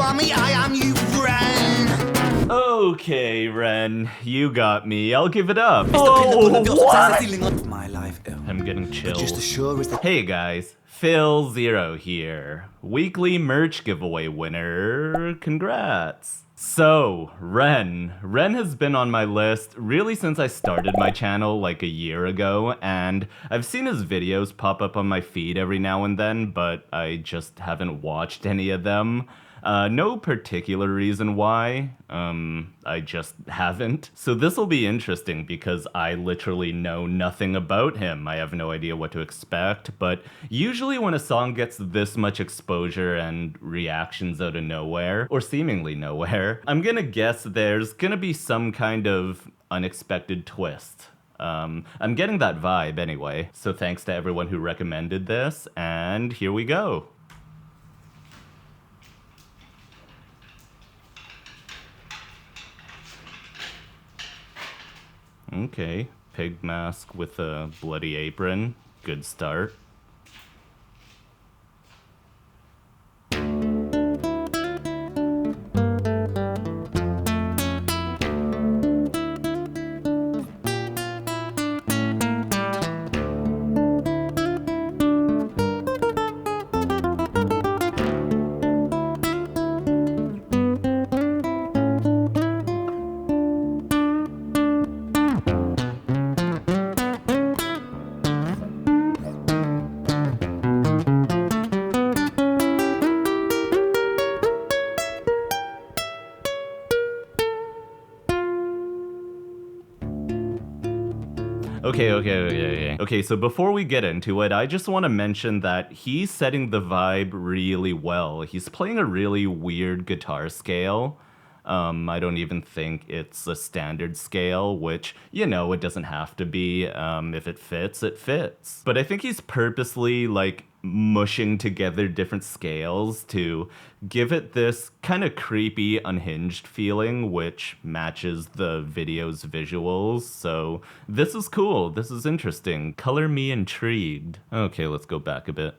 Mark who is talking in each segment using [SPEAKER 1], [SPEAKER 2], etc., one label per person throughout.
[SPEAKER 1] are me, I am you, Ren.
[SPEAKER 2] Okay, Ren, you got me. I'll give it up.
[SPEAKER 1] Oh,
[SPEAKER 2] what?
[SPEAKER 1] My life ill.
[SPEAKER 2] I'm getting chills.
[SPEAKER 1] Just as sure as the
[SPEAKER 2] Hey guys, philzero here. Weekly merch giveaway winner. Congrats. So, Ren has been on my list really since I started my channel like a year ago, and I've seen his videos pop up on my feed every now and then, but I just haven't watched any of them. No particular reason why, I just haven't. So this will be interesting because I literally know nothing about him. I have no idea what to expect, but usually when a song gets this much exposure and reactions out of nowhere, or seemingly nowhere, I'm gonna guess there's gonna be some kind of unexpected twist. I'm getting that vibe anyway, so thanks to everyone who recommended this, and here we go. Okay, pig mask with a bloody apron. Good start. Okay, so before we get into it, I just want to mention that he's setting the vibe really well. He's playing a really weird guitar scale. I don't even think it's a standard scale, which, you know, it doesn't have to be. If it fits, it fits. But I think he's purposely, like, mushing together different scales to give it this kind of creepy, unhinged feeling, which matches the video's visuals. So this is cool. This is interesting. Color me intrigued. Okay, let's go back a bit.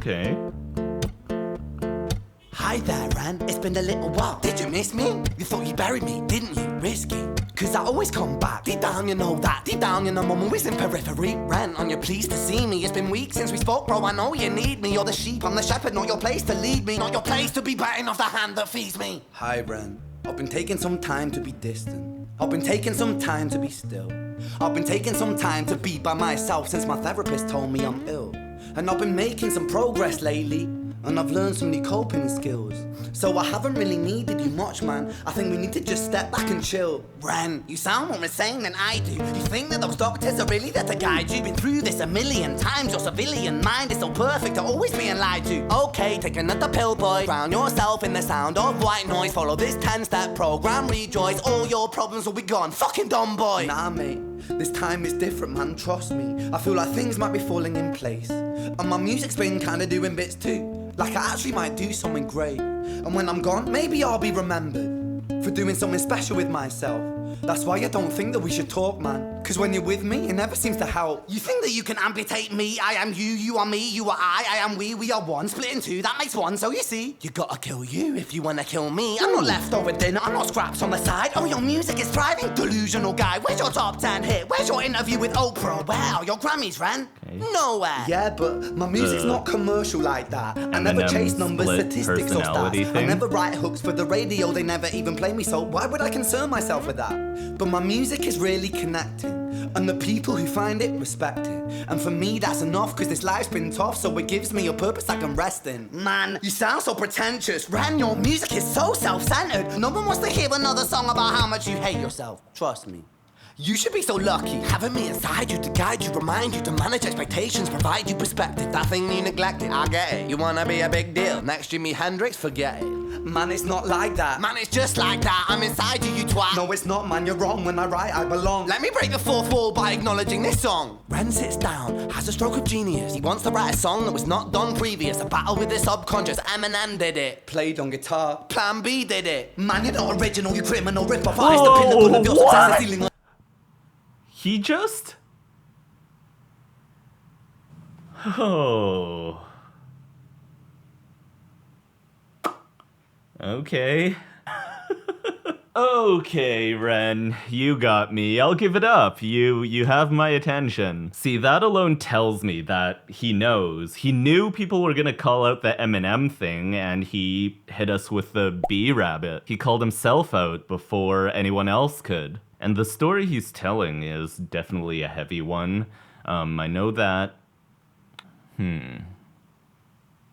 [SPEAKER 2] Okay.
[SPEAKER 1] Hi there, Ren. It's been a little while. Did you miss me? You thought you buried me, didn't you? Risky. Cause I always come back. Deep down, you know that. Deep down, you know I'm always in periphery. Ren, on your pleased to see me. It's been weeks since we spoke, bro. I know you need me. You're the sheep, I'm the shepherd. Not your place to lead me. Not your place to be biting off the hand that feeds me. Hi, Ren. I've been taking some time to be distant. I've been taking some time to be still. I've been taking some time to be by myself since my therapist told me I'm ill. And I've been making some progress lately, and I've learned some new coping skills. So I haven't really needed you much, man. I think we need to just step back and chill. Ren, you sound more insane than I do. You think that those doctors are really there to guide you? Been through this a million times. Your civilian mind is so perfect to always being lied to. Okay, take another pill, boy. Drown yourself in the sound of white noise. Follow this 10-step program, rejoice. All your problems will be gone. Fucking dumb boy. Nah, mate. This time is different, man. Trust me. I feel like things might be falling in place. And my music's been kinda doing bits too. Like I actually might do something great. And when I'm gone, maybe I'll be remembered for doing something special with myself. That's why I don't think that we should talk, man. Cause when you're with me, it never seems to help. You think that you can amputate me? I am you, you are me, you are I am we are one. Split in two, that makes one. So you see, you gotta kill you if you wanna kill me. I'm not leftover dinner, I'm not scraps on the side. Oh, your music is thriving, delusional guy. Where's your top 10 hit? Where's your interview with Oprah? Where are your Grammys, Ren? Nowhere. Yeah, but my music's not commercial like that. I never chase numbers, statistics or stats. I never write hooks for the radio, they never even play me. So why would I concern myself with that? But my music is really connecting. And the people who find it respect it. And for me that's enough, cause this life's been tough, so it gives me a purpose I can rest in. Man, you sound so pretentious. Ren, your music is so self-centered. No one wants to hear another song about how much you hate yourself. Trust me. You should be so lucky, having me inside you to guide you, remind you, to manage expectations, provide you perspective. That thing you neglected, I get it. You wanna be a big deal, next Jimi Hendrix, forget it. Man, it's not like that. Man, it's just like that. I'm inside you, you twat. No, it's not, man, you're wrong. When I write, I belong. Let me break the fourth wall by acknowledging this song. Ren sits down, has a stroke of genius. He wants to write a song that was not done previous. A battle with his subconscious. Eminem did it. Played on guitar. Plan B did it. Man, you're not original, you criminal rip-off artist. The pinnacle of your success is dealing.
[SPEAKER 2] He just... Oh... Okay. Okay, Ren, you got me. I'll give it up. You have my attention. See, that alone tells me that he knows. He knew people were gonna call out the Eminem thing, and he hit us with the bee rabbit. He called himself out before anyone else could. And the story he's telling is definitely a heavy one. I know that.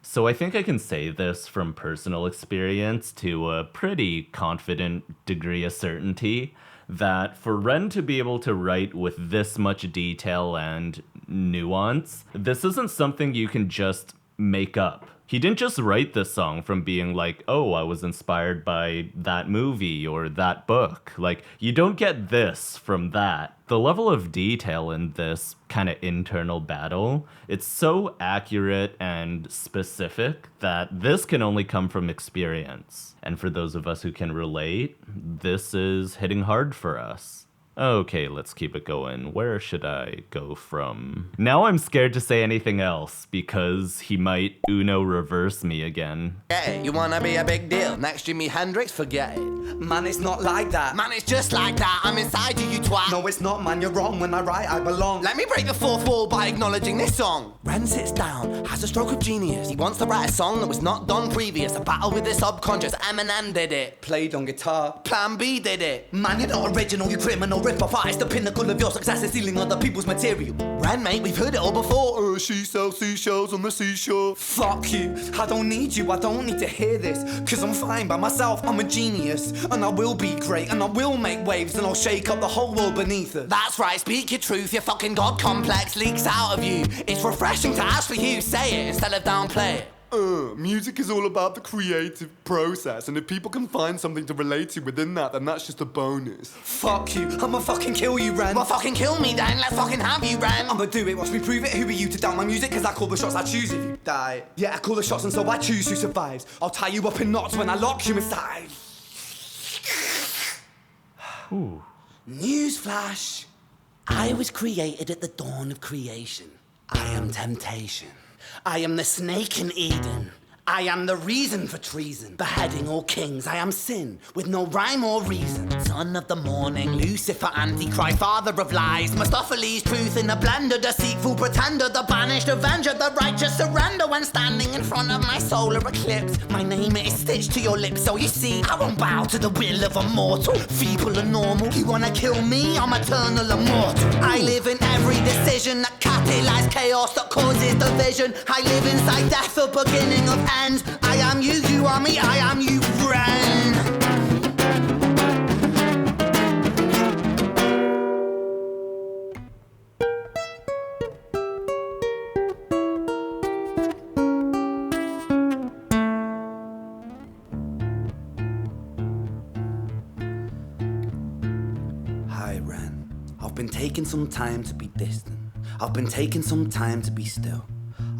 [SPEAKER 2] So I think I can say this from personal experience to a pretty confident degree of certainty, that for Ren to be able to write with this much detail and nuance, this isn't something you can just make up. He didn't just write this song from being like, oh, I was inspired by that movie or that book. Like, you don't get this from that. The level of detail in this kind of internal battle, it's so accurate and specific that this can only come from experience. And for those of us who can relate, this is hitting hard for us. Okay, let's keep it going. Where should I go from? Now I'm scared to say anything else because he might Uno reverse me again.
[SPEAKER 1] Hey, you wanna be a big deal? Next Jimi Hendrix, forget it. Man, it's not like that. Man, it's just like that. I'm inside you, you twat. No, it's not, man, you're wrong. When I write, I belong. Let me break the fourth wall by acknowledging this song. Ren sits down, has a stroke of genius. He wants to write a song that was not done previous. A battle with his subconscious. Eminem did it. Played on guitar. Plan B did it. Man, you're not original, you criminal rip-off artist. The pinnacle of your success is stealing other people's material. Ren, mate, we've heard it all before. She sells seashells on the seashore. Fuck you, I don't need you, I don't need to hear this. Cause I'm fine by myself, I'm a genius. And I will be great, and I will make waves, and I'll shake up the whole world beneath us. That's right, speak your truth, your fucking god complex leaks out of you. It's refreshing to actually hear you say it instead of downplay it.
[SPEAKER 3] Music is all about the creative process, and if people can find something to relate to within that, then that's just a bonus.
[SPEAKER 1] Fuck you, I'ma fucking kill you, Ren. Well, fucking kill me then, let's fucking have you, Ren. I'ma do it, watch me prove it. Who are you to doubt my music? Cause I call the shots, I choose if you die. Yeah, I call the shots and so I choose who survives. I'll tie you up in knots when I lock you inside.
[SPEAKER 2] Ooh.
[SPEAKER 1] Newsflash. I was created at the dawn of creation. I am temptation. I am the snake in Eden. I am the reason for treason, beheading all kings. I am sin, with no rhyme or reason. Son of the morning, Lucifer, Antichrist, father of lies. Mustopheles, truth in a blender, deceitful pretender, the banished avenger, the righteous surrender. When standing in front of my solar eclipse, my name is stitched to your lips. So you see, I won't bow to the will of a mortal, feeble and normal. You wanna kill me? I'm eternal immortal. I live in every decision that catalyzes chaos, that causes division. I live inside death, the beginning of end. I am you, you are me, I am you, Ren. Hi, Ren. I've been taking some time to be distant. I've been taking some time to be still.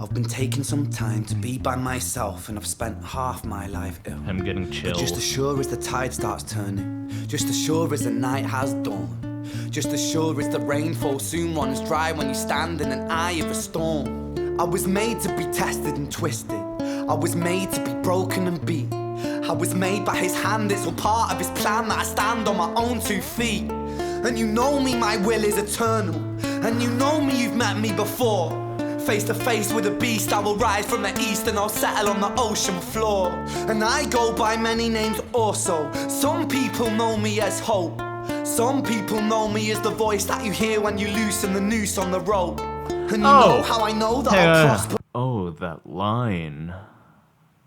[SPEAKER 1] I've been taking some time to be by myself, and I've spent half my life ill.
[SPEAKER 2] I'm getting chills.
[SPEAKER 1] But just as sure as the tide starts turning, just as sure as the night has dawned, just as sure as the rainfall soon runs dry when you stand in an eye of a storm. I was made to be tested and twisted. I was made to be broken and beat. I was made by his hand, it's all part of his plan that I stand on my own 2 feet. And you know me, my will is eternal. And you know me, you've met me before. Face to face with a beast, I will rise from the east and I'll settle on the ocean floor. And I go by many names also. Some people know me as Hope. Some people know me as the voice that you hear when you loosen the noose on the rope. And you know how I know that I'll prosper.
[SPEAKER 2] Oh, that line.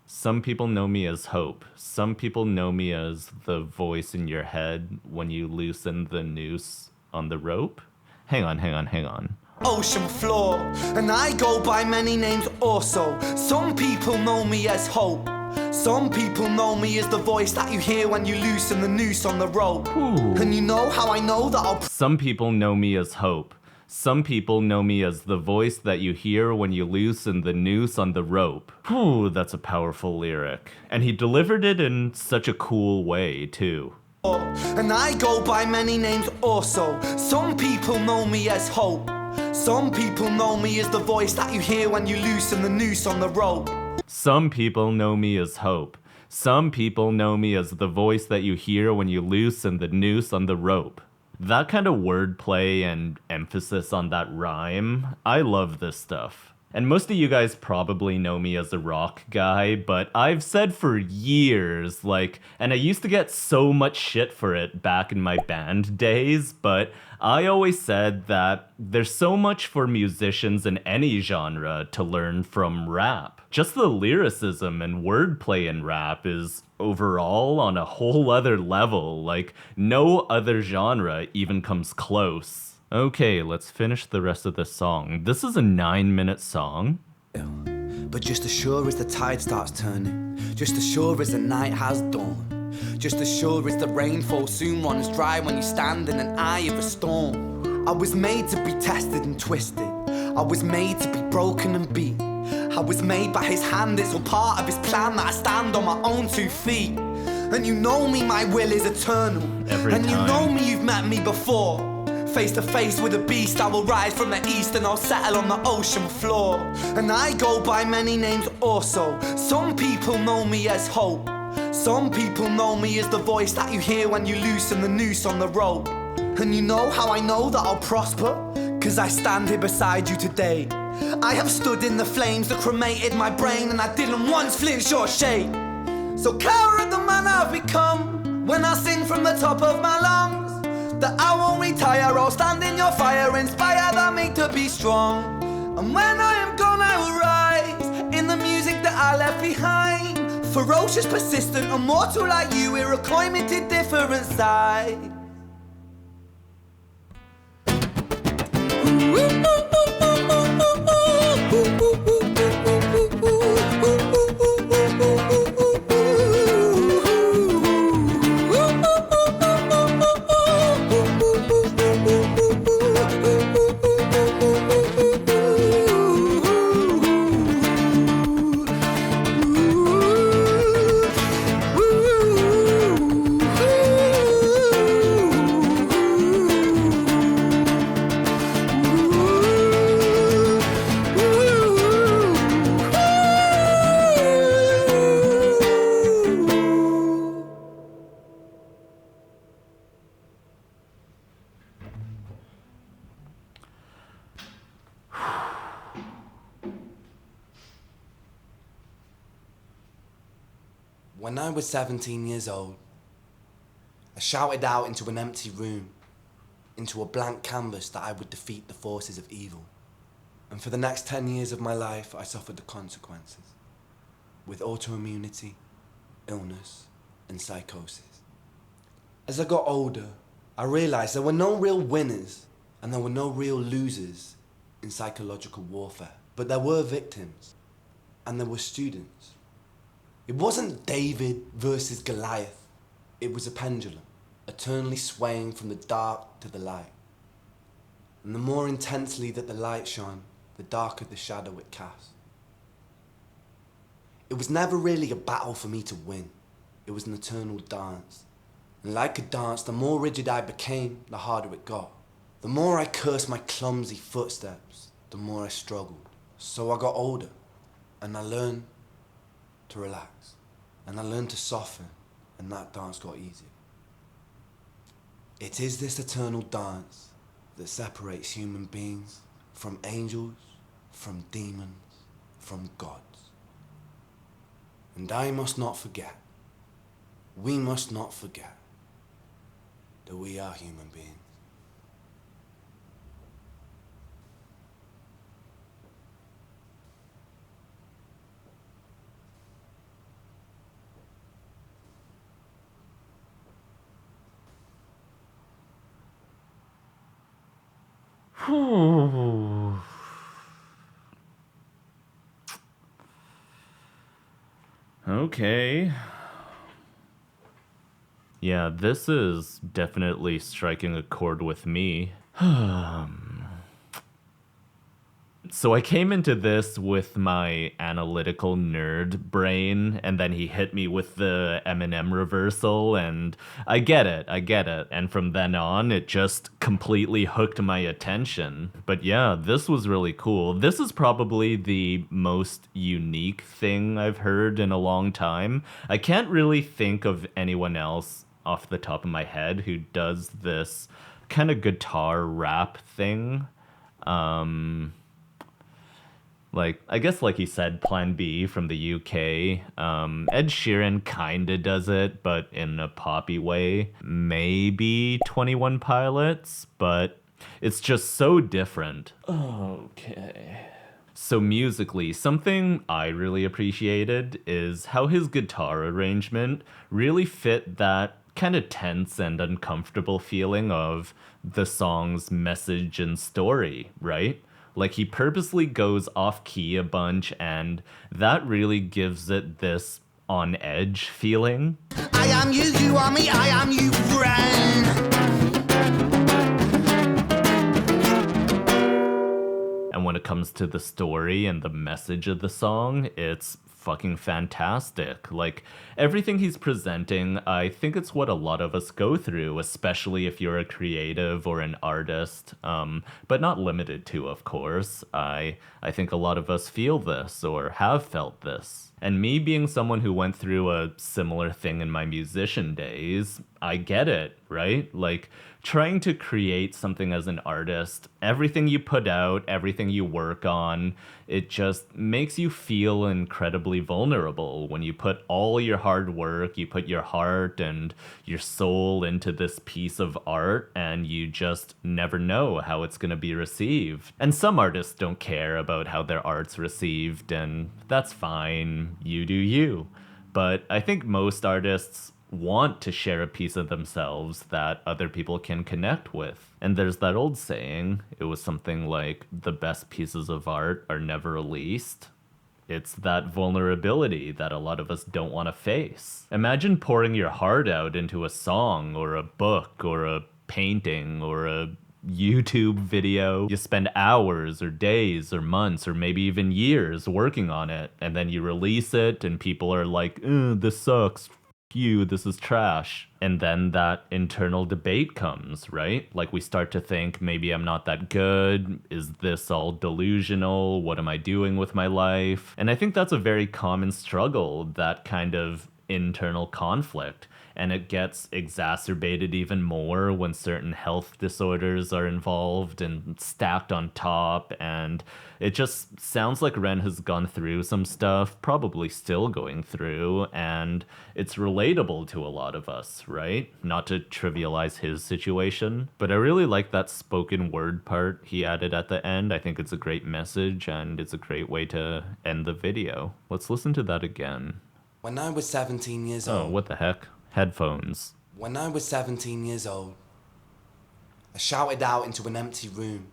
[SPEAKER 2] Some people know me as hope. Some people know me as the voice in your head when you loosen the noose on the rope. Hang on.
[SPEAKER 1] Ocean floor, and I go by many names also. Some people know me as hope. Some people know me as the voice that you hear when you loosen the noose on the rope. And you know how I know that I'll...
[SPEAKER 2] Some people know me as hope. Some people know me as the voice that you hear when you loosen the noose on the rope. Whew, that's a powerful lyric. And he delivered it in such a cool way, too.
[SPEAKER 1] And I go by many names also. Some people know me as hope. Some people know me as the voice that you hear when you loosen the noose on the rope.
[SPEAKER 2] Some people know me as hope. Some people know me as the voice that you hear when you loosen the noose on the rope. That kind of wordplay and emphasis on that rhyme, I love this stuff. And most of you guys probably know me as a rock guy, but I've said for years, and I used to get so much shit for it back in my band days, but I always said that there's so much for musicians in any genre to learn from rap. Just the lyricism and wordplay in rap is overall on a whole other level. No other genre even comes close. Okay, let's finish the rest of the song. This is a 9-minute song.
[SPEAKER 1] But just as sure as the tide starts turning, just as sure as the night has dawned, just as sure as the rainfall soon runs dry when you stand in an eye of a storm. I was made to be tested and twisted. I was made to be broken and beat. I was made by his hand, it's all part of his plan that I stand on my own 2 feet. And you know me, my will is eternal. And you know me, you've met me before. Face to face with a beast, I will rise from the east and I'll settle on the ocean floor. And I go by many names also. Some people know me as hope. Some people know me as the voice that you hear when you loosen the noose on the rope. And you know how I know that I'll prosper? 'Cause I stand here beside you today. I have stood in the flames that cremated my brain, and I didn't once flinch or shake. So cower at the man I've become when I sing from the top of my lungs. That I won't retire, I'll stand in your fire, inspired by me to be strong. And when I am gone, I will rise in the music that I left behind. Ferocious, persistent, immortal like you, we're a climate different side. When I was 17 years old, I shouted out into an empty room, into a blank canvas that I would defeat the forces of evil. And for the next 10 years of my life, I suffered the consequences, with autoimmunity, illness, and psychosis. As I got older, I realized there were no real winners and there were no real losers in psychological warfare, but there were victims and there were students. It wasn't David versus Goliath. It was a pendulum, eternally swaying from the dark to the light. And the more intensely that the light shone, the darker the shadow it cast. It was never really a battle for me to win. It was an eternal dance. And like a dance, the more rigid I became, the harder it got. The more I cursed my clumsy footsteps, the more I struggled. So I got older, and I learned to relax, and I learned to soften, and that dance got easier. It is this eternal dance that separates human beings from angels, from demons, from gods. And I must not forget, we must not forget, that we are human beings.
[SPEAKER 2] Okay. Yeah, this is definitely striking a chord with me. So I came into this with my analytical nerd brain, and then he hit me with the Eminem reversal, and I get it. And from then on, it just completely hooked my attention. But yeah, this was really cool. This is probably the most unique thing I've heard in a long time. I can't really think of anyone else off the top of my head who does this kind of guitar rap thing. Like, I guess, like he said, Plan B from the UK. Ed Sheeran kinda does it, but in a poppy way. Maybe 21 Pilots, but it's just so different. Okay. So musically, something I really appreciated is how his guitar arrangement really fit that kind of tense and uncomfortable feeling of the song's message and story, right? Like he purposely goes off key a bunch, and that really gives it this on edge feeling.
[SPEAKER 1] I am you, you are me, I am you, friend.
[SPEAKER 2] And when it comes to the story and the message of the song, it's fucking fantastic. Like, everything he's presenting, I think it's what a lot of us go through, especially if you're a creative or an artist, but not limited to, of course. I think a lot of us feel this or have felt this. And me being someone who went through a similar thing in my musician days, I get it, right? Like, trying to create something as an artist, everything you put out, everything you work on, it just makes you feel incredibly vulnerable when you put all your hard work, you put your heart and your soul into this piece of art, and you just never know how it's going to be received. And some artists don't care about how their art's received, and that's fine, you do you. But I think most artists want to share a piece of themselves that other people can connect with. And there's that old saying, it was something like, the best pieces of art are never released. It's that vulnerability that a lot of us don't want to face. Imagine pouring your heart out into a song or a book or a painting or a YouTube video. You spend hours or days or months or maybe even years working on it, and then you release it and people are like, this sucks. You, this is trash. And then that internal debate comes, right? Like we start to think, maybe I'm not that good. Is this all delusional? What am I doing with my life? And I think that's a very common struggle, that kind of internal conflict. And it gets exacerbated even more when certain health disorders are involved and stacked on top. And it just sounds like Ren has gone through some stuff, probably still going through, and it's relatable to a lot of us, right? Not to trivialize his situation, but I really like that spoken word part he added at the end. I think it's a great message, and it's a great way to end the video. Let's listen to that again.
[SPEAKER 1] When I was 17 years old.
[SPEAKER 2] Oh, what the heck? Headphones.
[SPEAKER 1] When I was 17 years old, I shouted out into an empty room,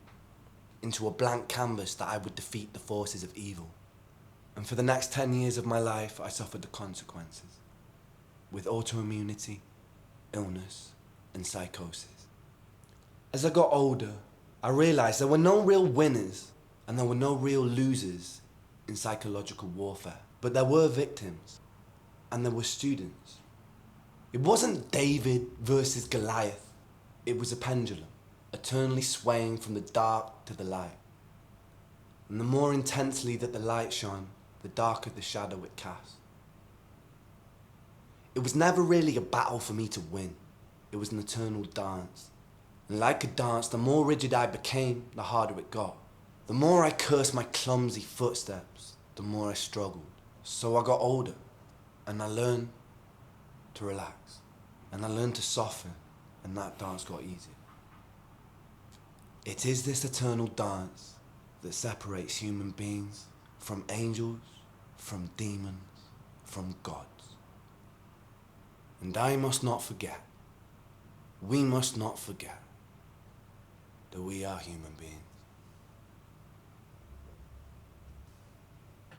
[SPEAKER 1] into a blank canvas, that I would defeat the forces of evil. And for the next 10 years of my life, I suffered the consequences, with autoimmunity, illness, and psychosis. As I got older, I realized there were no real winners and there were no real losers in psychological warfare. But there were victims, and there were students. It wasn't David versus Goliath. It was a pendulum, eternally swaying from the dark to the light. And the more intensely that the light shone, the darker the shadow it cast. It was never really a battle for me to win. It was an eternal dance. And like a dance, the more rigid I became, the harder it got. The more I cursed my clumsy footsteps, the more I struggled. So I got older, and I learned to relax, and I learned to soften, and that dance got easier. It is this eternal dance that separates human beings from angels, from demons, from gods. And I must not forget, we must not forget, that we are human beings.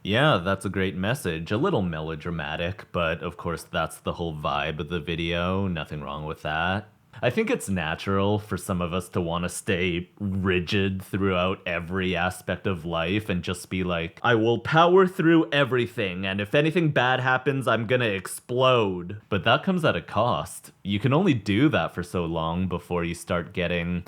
[SPEAKER 2] Yeah, that's a great message. A little melodramatic, but of course that's the whole vibe of the video. Nothing wrong with that. I think it's natural for some of us to want to stay rigid throughout every aspect of life and just be like, I will power through everything, and if anything bad happens, I'm gonna explode. But that comes at a cost. You can only do that for so long before you start getting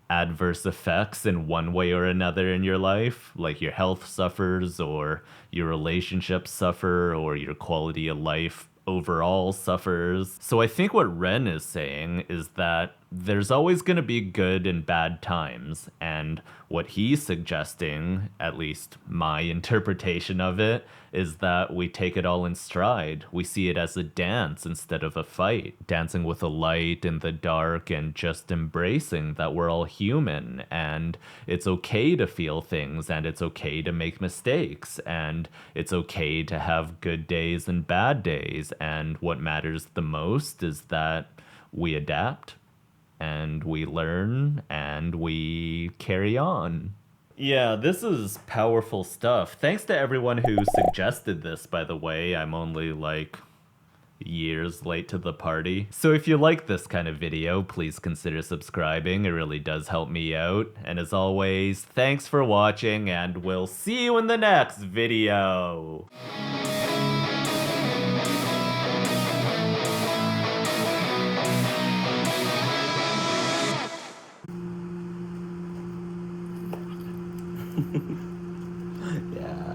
[SPEAKER 2] adverse effects in one way or another in your life, like your health suffers, or your relationships suffer, or your quality of life overall suffers. So I think what Ren is saying is that there's always going to be good and bad times, and what he's suggesting, at least my interpretation of it, is that we take it all in stride. We see it as a dance instead of a fight, dancing with the light and the dark, and just embracing that we're all human, and it's okay to feel things, and it's okay to make mistakes, and it's okay to have good days and bad days, and what matters the most is that we adapt and we learn and we carry on. Yeah, this is powerful stuff. Thanks to everyone who suggested this, by the way. I'm only like years late to the party. So if you like this kind of video, please consider subscribing. It really does help me out. And as always, thanks for watching, and we'll see you in the next video. Yeah.